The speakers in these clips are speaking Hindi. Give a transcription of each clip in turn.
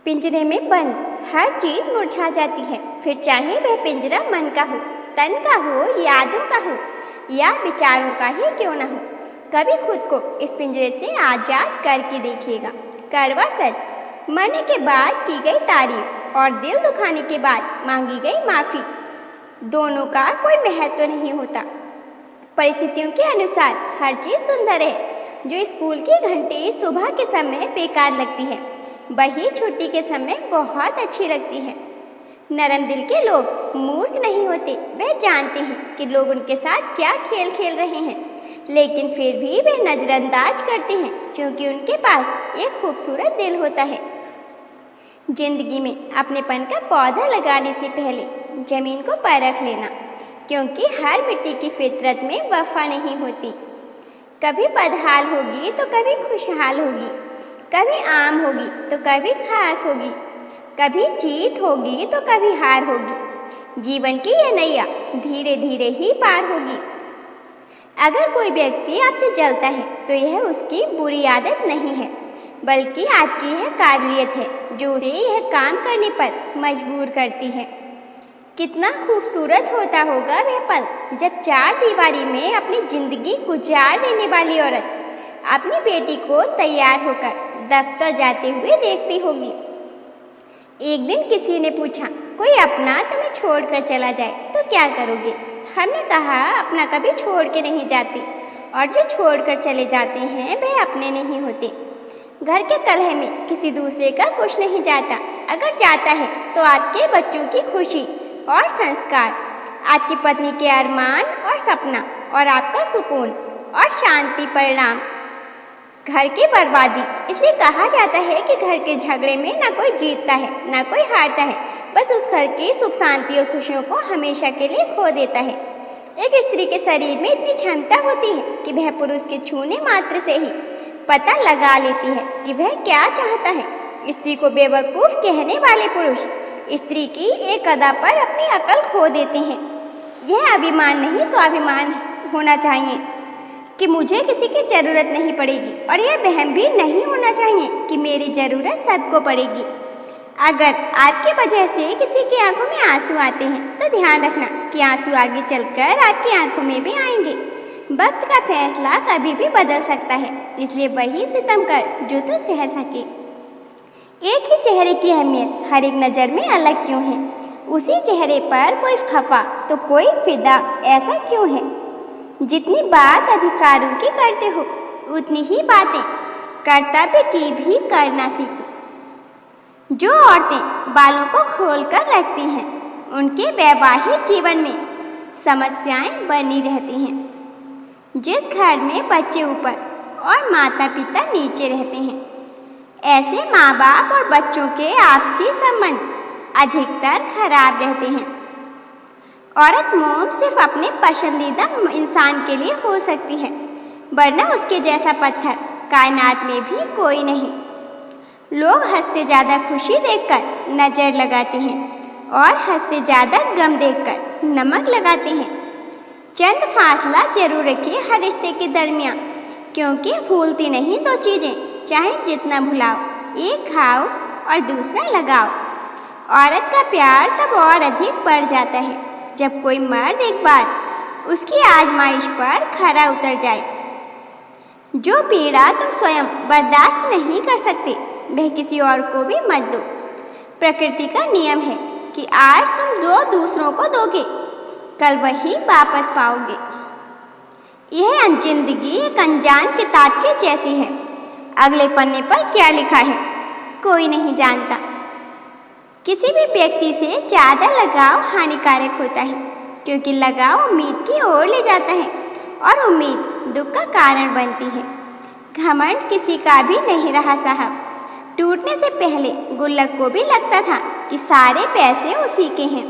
पिंजरे में बंद हर चीज मुरझा जाती है, फिर चाहे वह पिंजरा मन का हो, तन का हो, यादों का हो या विचारों का ही क्यों न हो। कभी खुद को इस पिंजरे से आजाद करके देखिएगा। कड़वा सच, मरने के बाद की गई तारीफ और दिल दुखाने के बाद मांगी गई माफी, दोनों का कोई महत्व नहीं होता। परिस्थितियों के अनुसार हर चीज सुंदर है। जो स्कूल की घंटी सुबह के समय बेकार लगती है, वही छुट्टी के समय बहुत अच्छी लगती है। नरम दिल के लोग मूर्ख नहीं होते, वे जानते हैं कि लोग उनके साथ क्या खेल खेल रहे हैं, लेकिन फिर भी वे नज़रअंदाज करते हैं क्योंकि उनके पास एक खूबसूरत दिल होता है। जिंदगी में अपनेपन का पौधा लगाने से पहले जमीन को परख लेना, क्योंकि हर मिट्टी की फितरत में वफा नहीं होती। कभी बदहाल होगी तो कभी खुशहाल होगी, कभी आम होगी तो कभी खास होगी, कभी जीत होगी तो कभी हार होगी। जीवन की यह नैया धीरे धीरे ही पार होगी। अगर कोई व्यक्ति आपसे जलता है तो यह उसकी बुरी आदत नहीं है, बल्कि आपकी यह काबिलियत है जो उसे यह काम करने पर मजबूर करती है। कितना खूबसूरत होता होगा वह पल जब चार दीवारी में अपनी जिंदगी गुजार देने वाली औरत अपनी बेटी को तैयार होकर दफ्तर जाते हुए देखती होगी। एक दिन किसी ने पूछा, कोई अपना तुम्हें छोड़कर चला जाए तो क्या करोगे? हमने कहा, अपना कभी छोड़ के नहीं जाते, और जो छोड़कर चले जाते हैं वे अपने नहीं होते। घर के कलह में किसी दूसरे का कुछ नहीं जाता, अगर जाता है तो आपके बच्चों की खुशी और संस्कार, आपकी पत्नी के अरमान और सपना, और आपका सुकून और शांति परिणाम घर की बर्बादी। इसलिए कहा जाता है कि घर के झगड़े में ना कोई जीतता है ना कोई हारता है, बस उस घर की सुख शांति और खुशियों को हमेशा के लिए खो देता है। एक स्त्री के शरीर में इतनी क्षमता होती है कि वह पुरुष के छूने मात्र से ही पता लगा लेती है कि वह क्या चाहता है। स्त्री को बेवकूफ़ कहने वाले पुरुष स्त्री की एक अदा पर अपनी अकल खो देते हैं। यह अभिमान नहीं, स्वाभिमान होना चाहिए कि मुझे किसी की ज़रूरत नहीं पड़ेगी, और यह वहम भी नहीं होना चाहिए कि मेरी ज़रूरत सबको पड़ेगी। अगर आपकी वजह से किसी की आंखों में आंसू आते हैं तो ध्यान रखना कि आंसू आगे चलकर आपकी आंखों में भी आएंगे। वक्त का फैसला कभी भी बदल सकता है, इसलिए वही सितम कर जो तो सह सके। एक ही चेहरे की अहमियत हर एक नज़र में अलग क्यों है? उसी चेहरे पर कोई खफा तो कोई फिदा, ऐसा क्यों है? जितनी बात अधिकारों की करते हो, उतनी ही बातें कर्तव्य की भी करना सीखो। जो औरतें बालों को खोल कर रखती हैं, उनके वैवाहिक जीवन में समस्याएं बनी रहती हैं। जिस घर में बच्चे ऊपर और माता पिता नीचे रहते हैं, ऐसे माँ बाप और बच्चों के आपसी संबंध अधिकतर खराब रहते हैं। औरत मोम सिर्फ अपने पसंदीदा इंसान के लिए हो सकती है, वरना उसके जैसा पत्थर कायनात में भी कोई नहीं। लोग हद से ज़्यादा खुशी देखकर नज़र लगाते हैं और हद से ज़्यादा गम देखकर नमक लगाते हैं। चंद फासला जरूर रखिए हर रिश्ते के दरमियान, क्योंकि भूलती नहीं दो चीज़ें, चाहे जितना भुलाओ, एक खाओ और दूसरा लगाओ। औरत का प्यार तब और अधिक बढ़ जाता है जब कोई मर्द एक बार उसकी आजमाइश पर खरा उतर जाए। जो पीड़ा तुम स्वयं बर्दाश्त नहीं कर सकते, वह किसी और को भी मत दो। प्रकृति का नियम है कि आज तुम जो दूसरों को दोगे, कल वही वापस पाओगे। यह जिंदगी एक अनजान किताब के जैसी है। अगले पन्ने पर क्या लिखा है कोई नहीं जानता। किसी भी व्यक्ति से ज़्यादा लगाव हानिकारक होता है, क्योंकि लगाव उम्मीद की ओर ले जाता है और उम्मीद दुख का कारण बनती है। घमंड किसी का भी नहीं रहा साहब। टूटने से पहले गुल्लक को भी लगता था कि सारे पैसे उसी के हैं।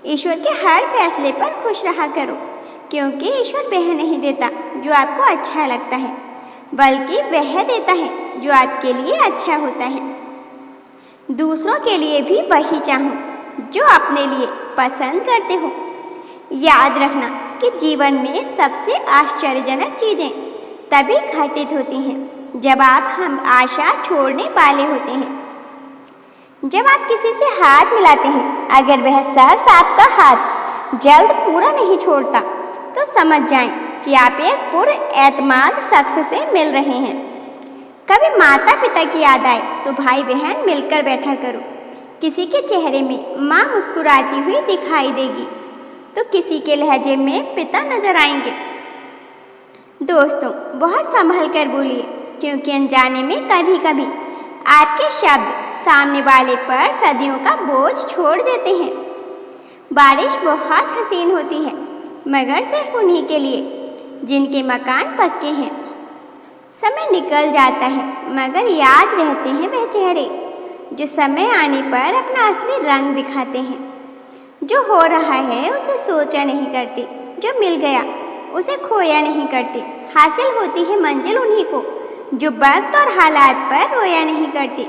ईश्वर के हर फैसले पर खुश रहा करो, क्योंकि ईश्वर वह नहीं देता जो आपको अच्छा लगता है, बल्कि वह देता है जो आपके लिए अच्छा होता है। दूसरों के लिए भी वही चाहो जो अपने लिए पसंद करते हो। याद रखना कि जीवन में सबसे आश्चर्यजनक चीज़ें तभी घटित होती हैं जब आप हम आशा छोड़ने वाले होते हैं। जब आप किसी से हाथ मिलाते हैं, अगर वह शख्स आपका हाथ जल्द पूरा नहीं छोड़ता तो समझ जाएं कि आप एक पुरएतमाद शख्स से मिल रहे हैं। कभी माता पिता की याद आए तो भाई बहन मिलकर बैठा करो। किसी के चेहरे में माँ मुस्कुराती हुई दिखाई देगी तो किसी के लहजे में पिता नजर आएंगे। दोस्तों, बहुत संभल कर बोलिए, क्योंकि अनजाने में कभी कभी आपके शब्द सामने वाले पर सदियों का बोझ छोड़ देते हैं। बारिश बहुत हसीन होती है, मगर सिर्फ उन्हीं के लिए जिनके मकान पक्के हैं। समय निकल जाता है, मगर याद रहते हैं वह चेहरे जो समय आने पर अपना असली रंग दिखाते हैं। जो हो रहा है उसे सोचा नहीं करते, जो मिल गया उसे खोया नहीं करते। हासिल होती है मंजिल उन्हीं को जो वक्त और हालात पर रोया नहीं करते।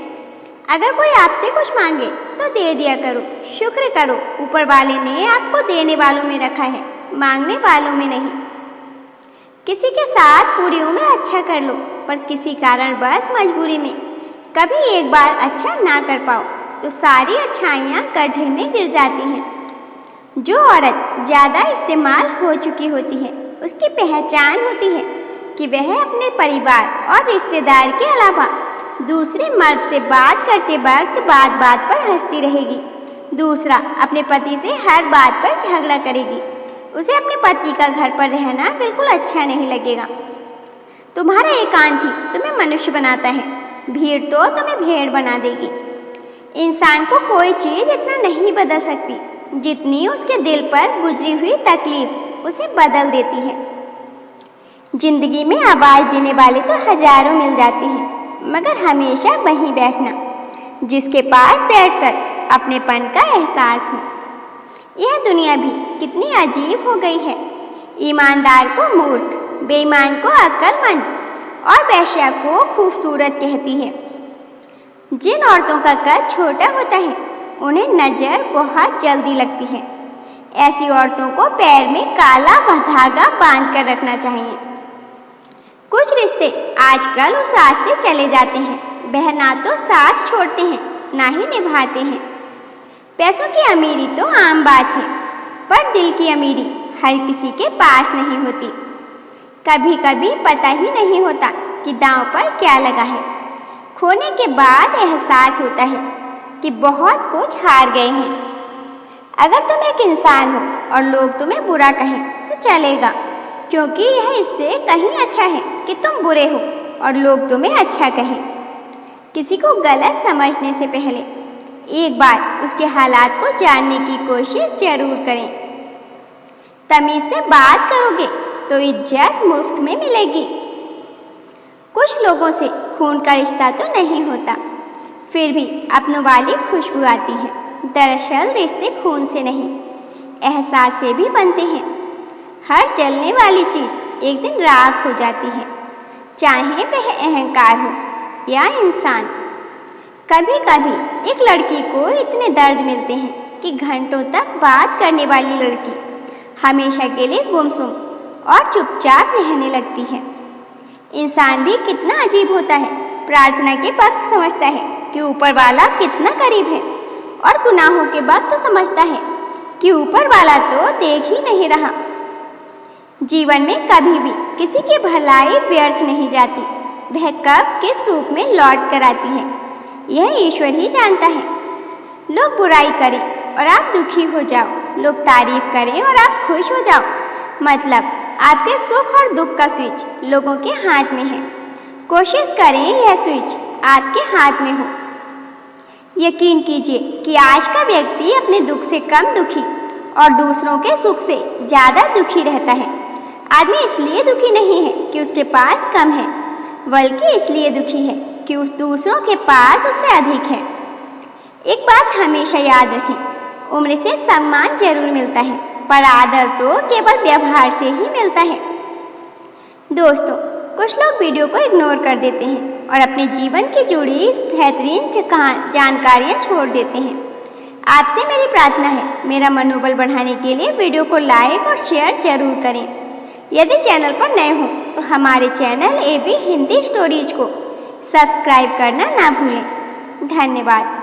अगर कोई आपसे कुछ मांगे तो दे दिया करो, शुक्र करो ऊपर वाले ने आपको देने वालों में रखा है, मांगने वालों में नहीं। किसी के साथ पूरी उम्र अच्छा कर लो, पर किसी कारण बस मजबूरी में कभी एक बार अच्छा ना कर पाओ तो सारी अच्छाइयाँ गड्ढे में गिर जाती हैं। जो औरत ज़्यादा इस्तेमाल हो चुकी होती है, उसकी पहचान होती है कि वह अपने परिवार और रिश्तेदार के अलावा दूसरे मर्द से बात करते वक्त बात बात पर हंसती रहेगी। दूसरा अपने पति से हर बात पर झगड़ा करेगी। उसे अपने पति का घर पर रहना बिल्कुल अच्छा नहीं लगेगा। तुम्हारा एकांत ही तुम्हें मनुष्य बनाता है, भीड़ तो तुम्हें भेड़ बना देगी। इंसान को कोई चीज़ इतना नहीं बदल सकती जितनी उसके दिल पर गुजरी हुई तकलीफ उसे बदल देती है। जिंदगी में आवाज़ देने वाले तो हजारों मिल जाते हैं, मगर हमेशा वहीं बैठना जिसके पास बैठकर अपनेपन का एहसास हो। यह दुनिया भी कितनी अजीब हो गई है। ईमानदार को मूर्ख, बेईमान को अक्लमंद और वेश्या को खूबसूरत कहती है। जिन औरतों का कद छोटा होता है उन्हें नज़र बहुत जल्दी लगती है। ऐसी औरतों को पैर में काला धागा बांध कर रखना चाहिए। कुछ रिश्ते आजकल उस रास्ते चले जाते हैं, वह ना तो साथ छोड़ते हैं ना ही निभाते हैं। पैसों की अमीरी तो आम बात है, पर दिल की अमीरी हर किसी के पास नहीं होती। कभी कभी पता ही नहीं होता कि दांव पर क्या लगा है। खोने के बाद एहसास होता है कि बहुत कुछ हार गए हैं। अगर तुम एक इंसान हो और लोग तुम्हें बुरा कहें तो चलेगा, क्योंकि यह इससे कहीं अच्छा है कि तुम बुरे हो और लोग तुम्हें अच्छा कहें। किसी को गलत समझने से पहले एक बार उसके हालात को जानने की कोशिश जरूर करें। तमीज़ से बात करोगे तो इज्जत मुफ्त में मिलेगी। कुछ लोगों से खून का रिश्ता तो नहीं होता, फिर भी अपनों वाली खुशबू आती है। दरअसल रिश्ते खून से नहीं, एहसास से भी बनते हैं। हर जलने वाली चीज़ एक दिन राख हो जाती है, चाहे वह अहंकार हो या इंसान। कभी कभी एक लड़की को इतने दर्द मिलते हैं कि घंटों तक बात करने वाली लड़की हमेशा के लिए गुमसुम और चुपचाप रहने लगती है। इंसान भी कितना अजीब होता है। प्रार्थना के वक्त समझता है कि ऊपर वाला कितना करीब है, और गुनाहों के वक्त समझता है कि ऊपर वाला तो देख ही नहीं रहा। जीवन में कभी भी किसी की भलाई व्यर्थ नहीं जाती, वह कब किस रूप में लौट कर आती है यह ईश्वर ही जानता है। लोग बुराई करें और आप दुखी हो जाओ, लोग तारीफ करें और आप खुश हो जाओ, मतलब आपके सुख और दुख का स्विच लोगों के हाथ में है। कोशिश करें यह स्विच आपके हाथ में हो। यकीन कीजिए कि आज का व्यक्ति अपने दुख से कम दुखी और दूसरों के सुख से ज़्यादा दुखी रहता है। आदमी इसलिए दुखी नहीं है कि उसके पास कम है, बल्कि इसलिए दुखी है कि उस दूसरों के पास उससे अधिक है। एक बात हमेशा याद रखें, उम्र से सम्मान जरूर मिलता है, पर आदर तो केवल व्यवहार से ही मिलता है। दोस्तों, कुछ लोग वीडियो को इग्नोर कर देते हैं और अपने जीवन की जुड़ी बेहतरीन जानकारियाँ छोड़ देते हैं। आपसे मेरी प्रार्थना है, मेरा मनोबल बढ़ाने के लिए वीडियो को लाइक और शेयर जरूर करें। यदि चैनल पर नए हों तो हमारे चैनल AB हिंदी स्टोरीज को सब्सक्राइब करना ना भूलें। धन्यवाद।